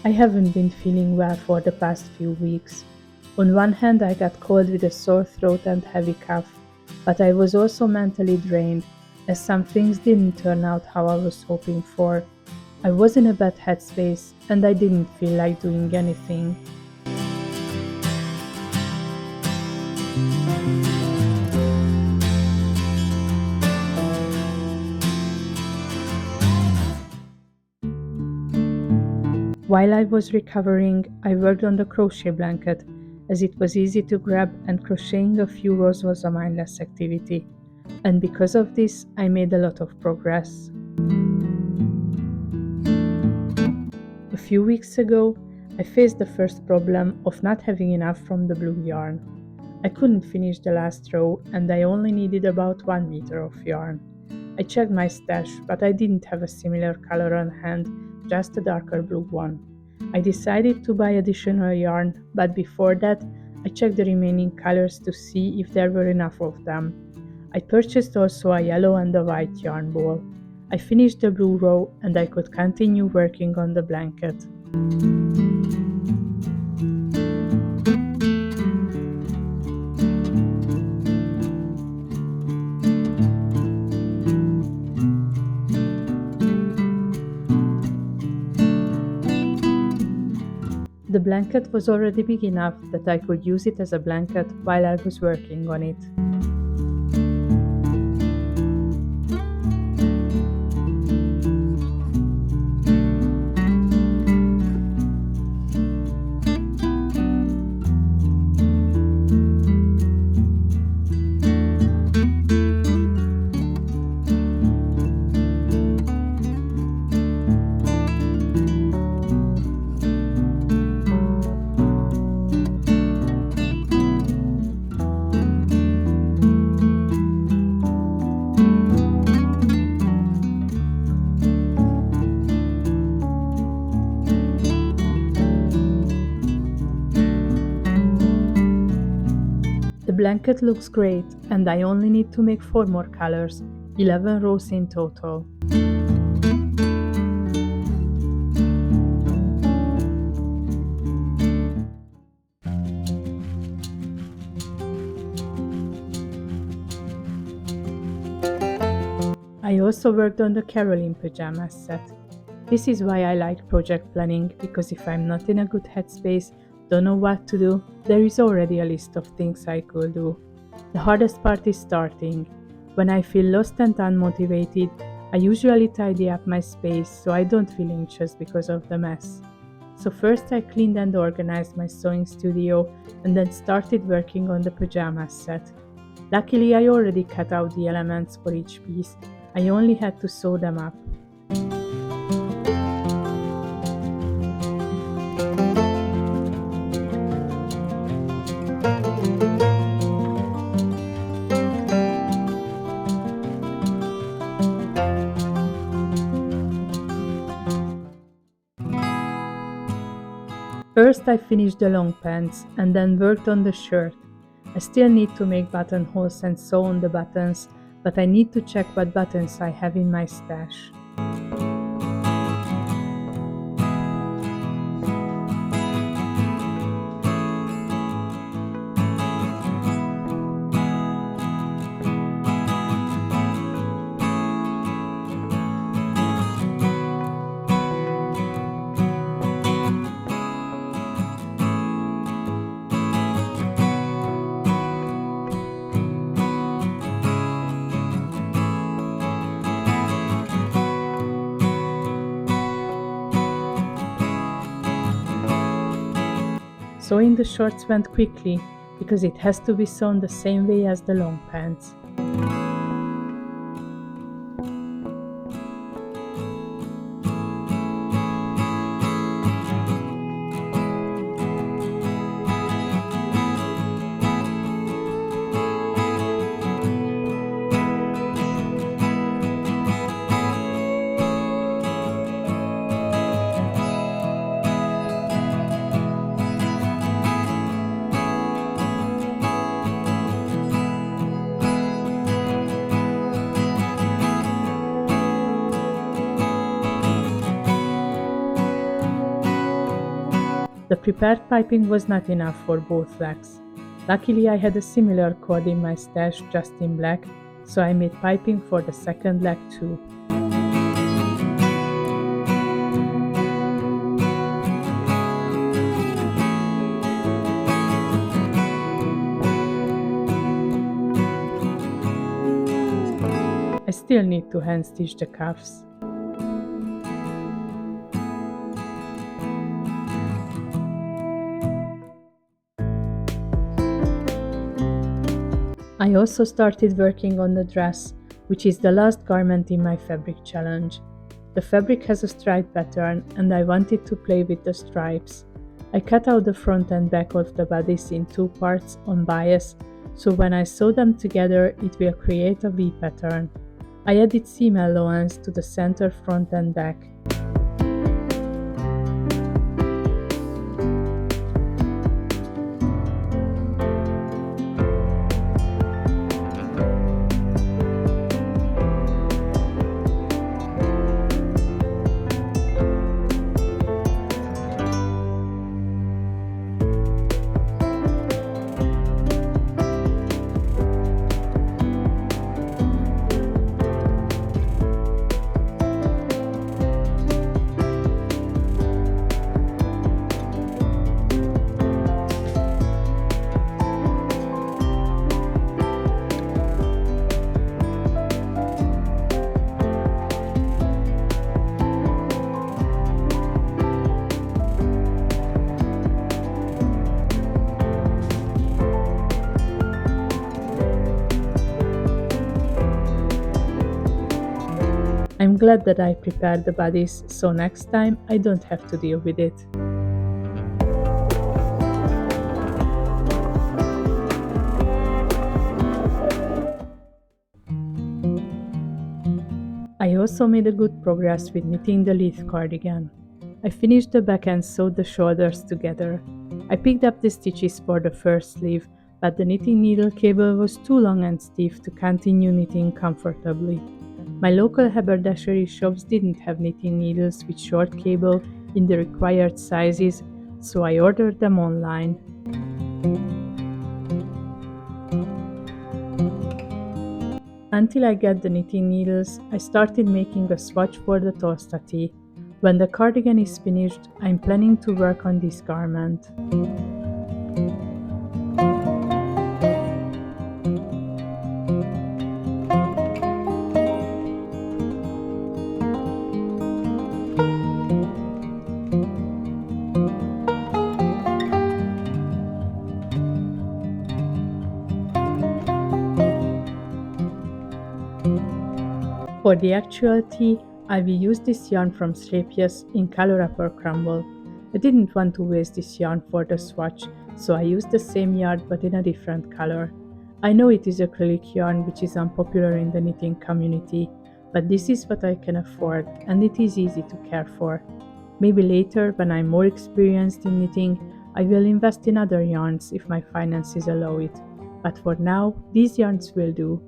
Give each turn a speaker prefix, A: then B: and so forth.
A: I haven't been feeling well for the past few weeks. On one hand, I got cold with a sore throat and heavy cough, but I was also mentally drained, as some things didn't turn out how I was hoping for. I was in a bad headspace, and I didn't feel like doing anything. While I was recovering, I worked on the crochet blanket, as it was easy to grab and crocheting a few rows was a mindless activity. And because of this, I made a lot of progress. A few weeks ago, I faced the first problem of not having enough from the blue yarn. I couldn't finish the last row and I only needed about 1 meter of yarn. I checked my stash, but I didn't have a similar color on hand, just a darker blue one. I decided to buy additional yarn, but before that, I checked the remaining colors to see if there were enough of them. I purchased also a yellow and a white yarn ball. I finished the blue row and I could continue working on the blanket. The blanket was already big enough that I could use it as a blanket while I was working on it. The blanket looks great and I only need to make 4 more colors, 11 rows in total. I also worked on the Caroline pajamas set. This is why I like project planning, because if I'm not in a good headspace, don't know what to do, there is already a list of things I could do. The hardest part is starting. When I feel lost and unmotivated, I usually tidy up my space so I don't feel anxious because of the mess. So first I cleaned and organized my sewing studio and then started working on the pajamas set. Luckily I already cut out the elements for each piece, I only had to sew them up. First I finished the long pants and then worked on the shirt. I still need to make buttonholes and sew on the buttons, but I need to check what buttons I have in my stash. Sewing the shorts went quickly because it has to be sewn the same way as the long pants. prepared piping was not enough for both legs. Luckily, I had a similar cord in my stash just in black, so I made piping for the second leg too. I still need to hand stitch the cuffs. I also started working on the dress, which is the last garment in my fabric challenge. The fabric has a stripe pattern and I wanted to play with the stripes. I cut out the front and back of the bodice in two parts on bias, so when I sew them together it will create a V pattern. I added seam allowance to the center, front and back. I'm glad that I prepared the bodice, so next time I don't have to deal with it. I also made a good progress with knitting the Leith cardigan. I finished the back and sewed the shoulders together. I picked up the stitches for the first sleeve, but the knitting needle cable was too long and stiff to continue knitting comfortably. My local haberdashery shops didn't have knitting needles with short cable in the required sizes, so I ordered them online. Until I got the knitting needles, I started making a swatch for the Tosta tee. When the cardigan is finished, I'm planning to work on this garment. For the actual tee, I will use this yarn from Strapius in Color Up or Crumble. I didn't want to waste this yarn for the swatch, so I used the same yarn but in a different color. I know it is acrylic yarn which is unpopular in the knitting community, but this is what I can afford and it is easy to care for. Maybe later, when I'm more experienced in knitting, I will invest in other yarns if my finances allow it. But for now, these yarns will do.